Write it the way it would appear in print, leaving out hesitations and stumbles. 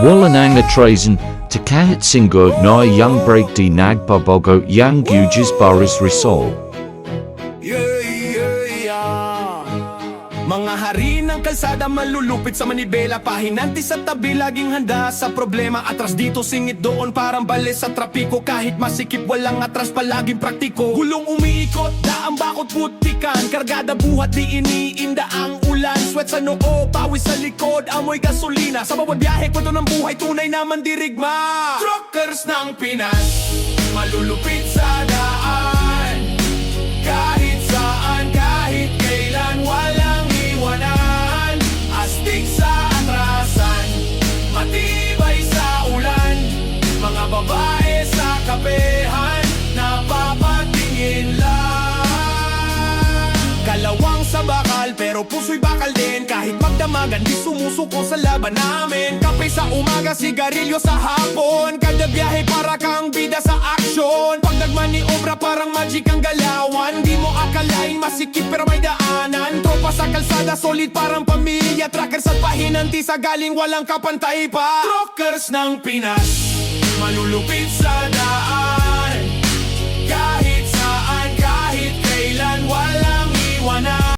Wala nang atrasan, to kahit singgo na yang break di nagbabago yang gujis baris resol. Mga hari ng kalsada malulupit sa manibela, pahinanti sa tabi, laging handa sa problema. Atras dito, singit doon, parang bali sa trapiko. Kahit masikip, walang atras, palaging praktiko. Gulong umiikot, daang bakot putikan, kargada buhat, di iniinda ang ulan. Sweat sa noo, pawis sa likod, amoy gasolina. Sa bawat biyahe, kwento ng buhay, tunay na mandirigma. Truckers ng Pinas, malulupit sa daan, kahit saan, kahit kailan, walang iwanan. Astig sa atrasan, matibay sa ulan, mga babae sa kapehan, napapatingin lang. Kalawang sa bakal, pero puso'y bakal din. Kahit magdamagan, di sumusuko sa laban namin. Kape sa umaga, sigarilyo sa hapon, kada biyahe para kang bida sa aksyon. Pag nagmaniobra, parang magic ang galawan. Di mo akalain masikip pero may daanan. Tropa sa kalsada, solid parang pamilya. Trackers at pahinanti sa galing, walang kapantay pa. Truckers ng Pinas, malulupit sa